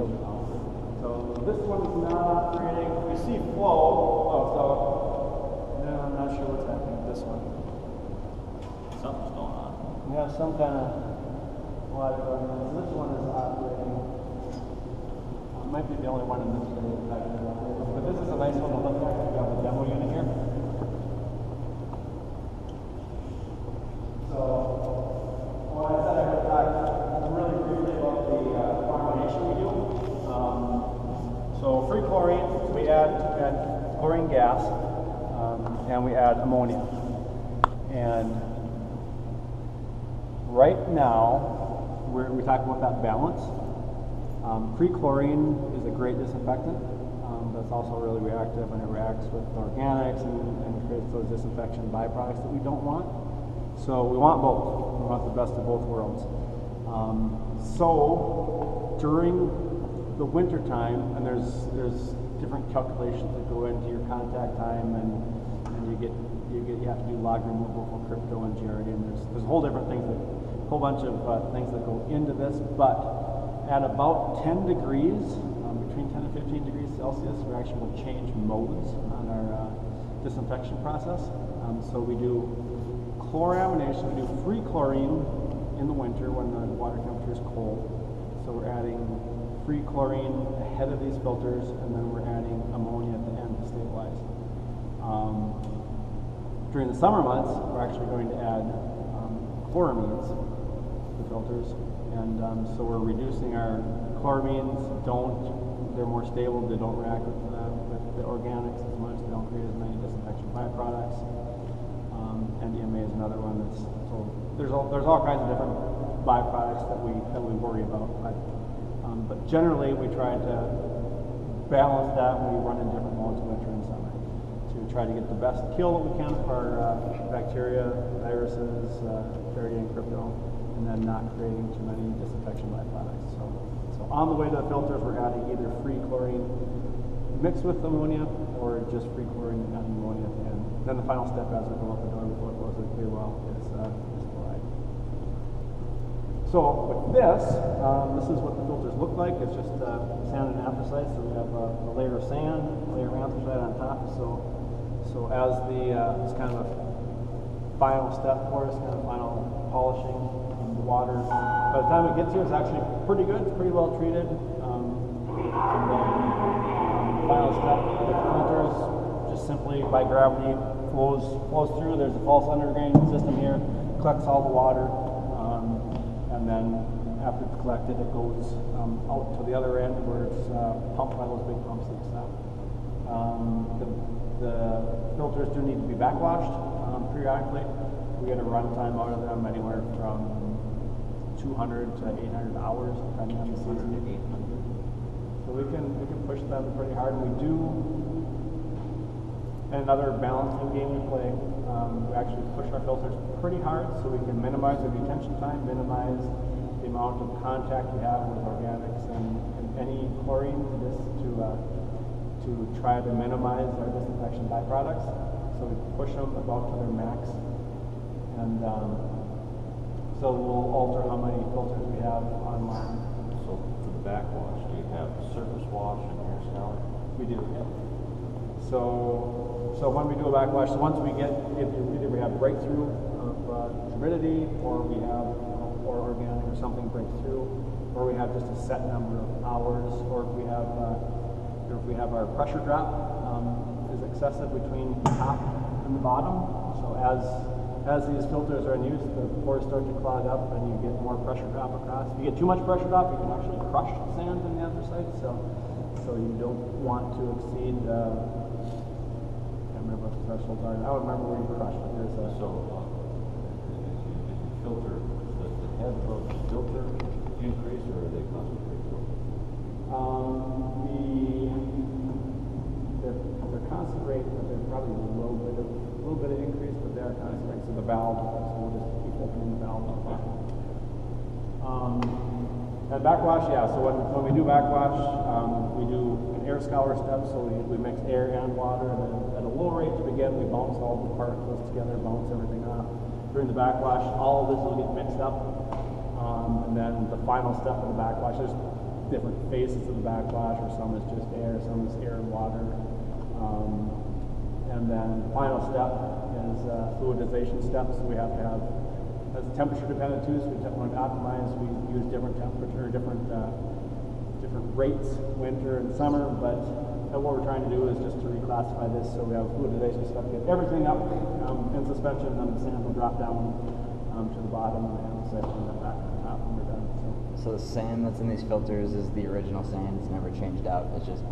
chilled out. So this one is not operating. We see flow. Oh, so yeah, I'm not sure what's happening with this one. Something's going on. We have some kind of water going on. So this one is operating. Might be the only one in this area that actually operates. But this is a nice one to look at. We have a demo unit here. So, when I said I would talk really briefly about the combination we do. So free chlorine, we add chlorine gas, and we add ammonia. And right now, we talk about that balance. Free chlorine is a great disinfectant, but it's also really reactive when it reacts with organics and creates those disinfection byproducts that we don't want. So we want both. We want the best of both worlds. So during the winter time, and there's different calculations that go into your contact time, and you have to do log removal for crypto and GRD, and there's a whole different things, a whole bunch of things that go into this. But at about 10 degrees, between 10 and 15 degrees Celsius, we actually will change modes on our disinfection process. So we do chloramination, we do free chlorine in the winter when the water temperature is cold. So we're adding free chlorine ahead of these filters, and then we're adding ammonia at the end to stabilize. During the summer months, we're actually going to add chloramines to the filters, and so we're reducing our chloramines. They're more stable, they don't react with the organics as much, they don't create as many disinfection byproducts. NDMA is another one that's, so there's all kinds of different byproducts that we worry about, but generally we try to balance that when we run in different modes, winter and summer, to try to get the best kill that we can for bacteria, viruses, Giardia and crypto, and then not creating too many disinfection byproducts. So on the way to the filters, we're adding either free chlorine mixed with ammonia, or just free chlorine and adding ammonia at the end. Then the final step as we go out the door before it goes to the clear well is chloride. So with this is what the filters look like. It's just sand and anthracite. So we have a layer of sand, a layer of anthracite on top. So as it's kind of a final step for us, kind of final polishing the water. By the time it gets here, it's actually pretty good. It's pretty well treated. And then final step with the filters, just simply by gravity flows through. There's a false underdrain system here, collects all the water, and then after it's collected, it goes out to the other end where it's pumped by those big pumps and stuff. The filters do need to be backwashed periodically. We get a runtime out of them anywhere from 200 to 800 hours, depending on the season. 800. So we can push them pretty hard, and we do. And another balancing game we play, we actually push our filters pretty hard so we can minimize the detention time, minimize the amount of contact we have with organics and any chlorine to try to minimize our disinfection byproducts. So we push them about to their max, and so we'll alter how many filters we have online. So for the backwash, do you have surface wash and air scour? We do, yeah. So when we do a backwash, so once we get, either we have breakthrough of turbidity, or we have or organic or something break through, or we have just a set number of hours, or if we have our pressure drop is excessive between the top and the bottom. So as these filters are in use, the pores start to clog up, and you get more pressure drop across. If you get too much pressure drop, you can actually crush sand in the anthracite. So you don't want to exceed. I can't remember what the thresholds are. I don't remember where you crush, but there's a. So filter, does the head of the filter increase, or are they concentrate? They're concentrate, but they're probably a little bit of increase, but they are concentrate. So the valve, so we'll just keep opening the valve up. And backwash, yeah. So when we do backwash, we do an air scour step. So we mix air and water, and then at a low rate to begin, we bounce all the particles together, bounce everything off. During the backwash, all of this will get mixed up, and then the final step of the backwash. different phases of the backwash, or some is just air, some is air and water. And then the final step is fluidization steps. We have to have, that's temperature dependent too, so we want to optimize. We use different temperature, different rates, winter and summer, but what we're trying to do is just to reclassify this so we have fluidization step, get everything up in suspension, and the sand will drop down to the bottom and section and then back to the top when we're done. So the sand that's in these filters is the original sand. It's never changed out. It's just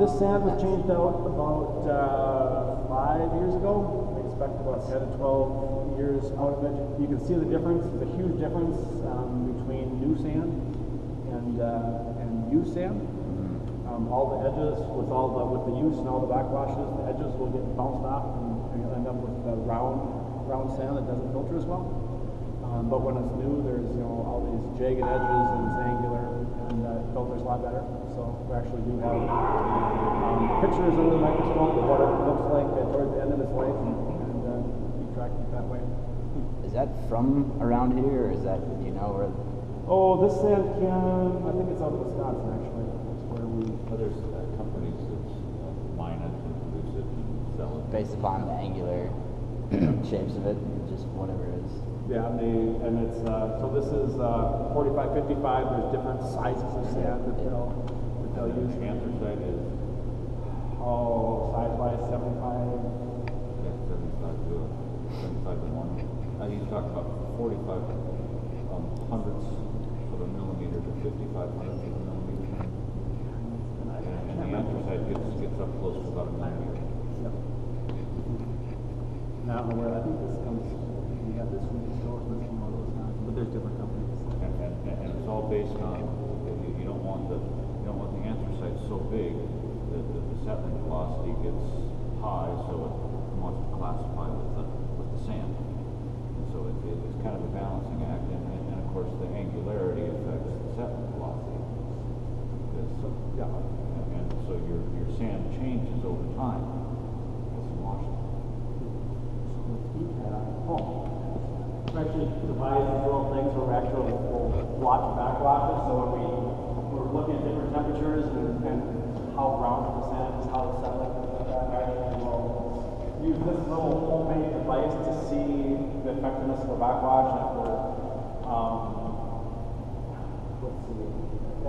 this sand was changed out about 5 years ago. We expect about 10 to 12 years out of it. You can see the difference. There's a huge difference between new sand and used sand. All the edges with the use and all the backwashes, the edges will get bounced off, and you'll end up with the round sand that doesn't filter as well. But when it's new, there's all these jagged edges and it's angular, and it filters a lot better. So we actually do have pictures under the microscope of what it looks like towards the end of its life, and keep track of it that way. Is that from around here, or is that, do you know where? Oh, this sand I think it's out of Wisconsin actually. That's where we. There's companies that mine it and produce it and sell it. Based upon the angular shapes of it, just whatever it is. Yeah, and it's so this is 45, 55. There's different sizes of sand that they'll use. The anthracite is size-wise 75. yeah, 75 to 1. He's talking about 45 hundredths of a millimeter to 55 hundredths of a millimeter. And the anthracite gets up close to about a millimeter. Yep. Now, I think this comes. We got this from the stores, this from all those guys, but there's different companies. And it's all based on you don't want the anthracite so big that the settling velocity gets high, so it wants to classify with the sand. And so it's kind of a balancing act, and of course the angularity affects the settling velocity. And so your sand changes over time as you wash it. We actually devise these little things where we actually will watch backwashes. So when we're looking at different temperatures and how round the sand is, how it's settling, actually we'll use this little homemade device to see the effectiveness of a backwash and if we're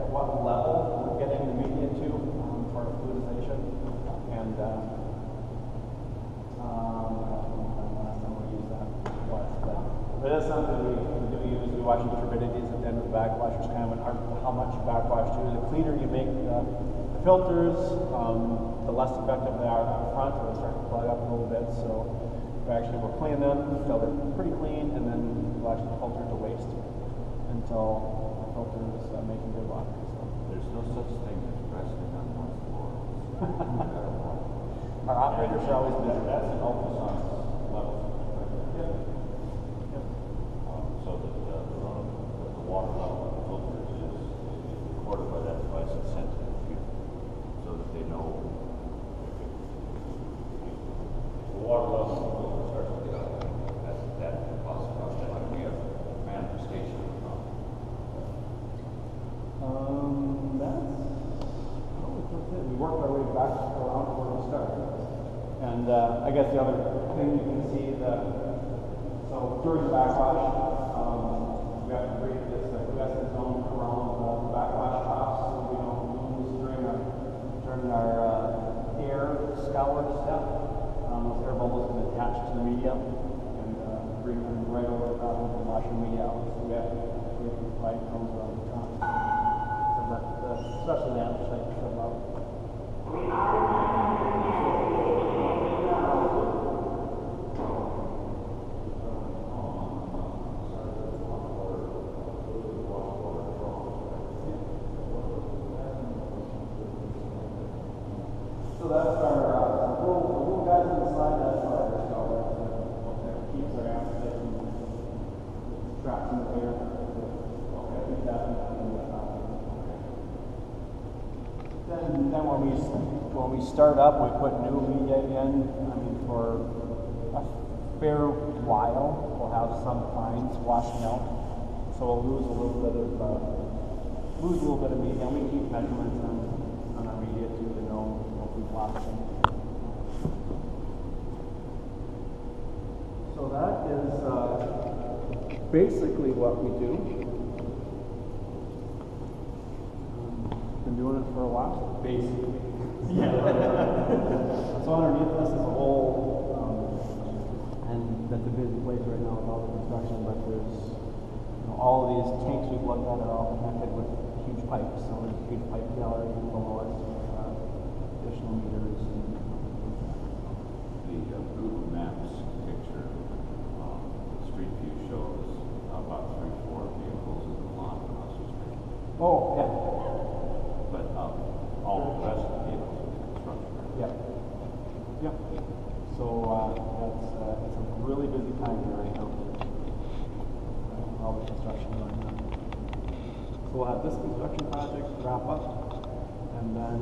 at what level we're getting the media to for fluidization. And it is something we do use. We watch the turbidities at the end of the backwash, which kind of how much backwash do. The cleaner you make the filters, the less effective they are up front, or they start to plug up a little bit. So we'll clean them until they're pretty clean, and then we'll actually filter to waste until the filter is making good water. So. There's no such thing as resting on one's laurels. Our operators are always busy. That's an ultrasonic level. Yep. So that the water level of the filter is just recorded by that device and sent to the computer, so that they know if the water level of the filter starts to get up. That can cause a problem. That might be a manifestation of the problem. That's it. We worked our way back around to where we started. And I guess the other thing you can see so during the backwash, we have to create this quiescent zone around the backwash tops so we don't lose during our air scour step. Those air bubbles can attach to the media and bring them right over the top of the washing media out. So we have to create these pipe cones around the top. So that especially the anthracite should out. So that's our little guys on the side. That's our air scour that keeps our anthracite trapped in the air. Keep that in the top. Then when we start up, we put new media in. For a fair while, we'll have some fines washing out, so we'll lose a little lose a little bit of media, and we keep measurements on our media too to know if we've lost things. So that is basically what we do. Been doing it for a while. Basically. Yeah. So underneath this is a whole, and that's a busy place right now with all the construction, but there's, all of these tanks we've looked at are all connected with huge pipes. So there's a huge pipe gallery below us, additional meters. And, the Google Maps picture, the street view shows about 3-4 vehicles in the lot across the street. oh, yeah. But all the rest of the vehicles in construction. Yep. Yep. So it's a really busy time here right now. All the construction going on. So we'll have this construction project wrap up, and then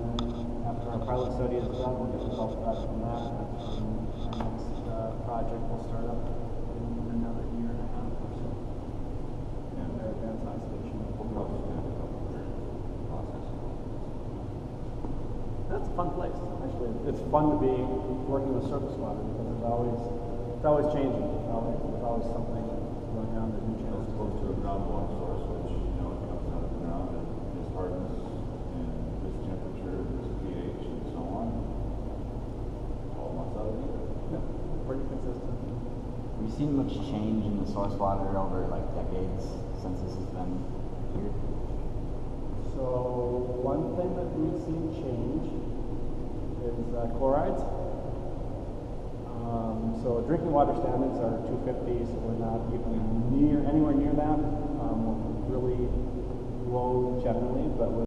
after our pilot study is done, we'll get results back from that. And our next project will start up in another year and a half or so. And their advanced isolation. We'll probably spend a couple of years processing. That's a fun place. Actually, it's fun to be working with surface water because it's always changing. There's always something going on. There's new As challenges. opposed to a groundwater source, which, it comes out of the ground and this hardness and this temperature, this pH, and so on. 12 months out of the year. Yeah, pretty consistent. Have you seen much change in the source water over like decades since this has been here? So one thing that we've seen change is chlorides. So drinking water standards are 250, so we're not even anywhere near that. Really low generally, but with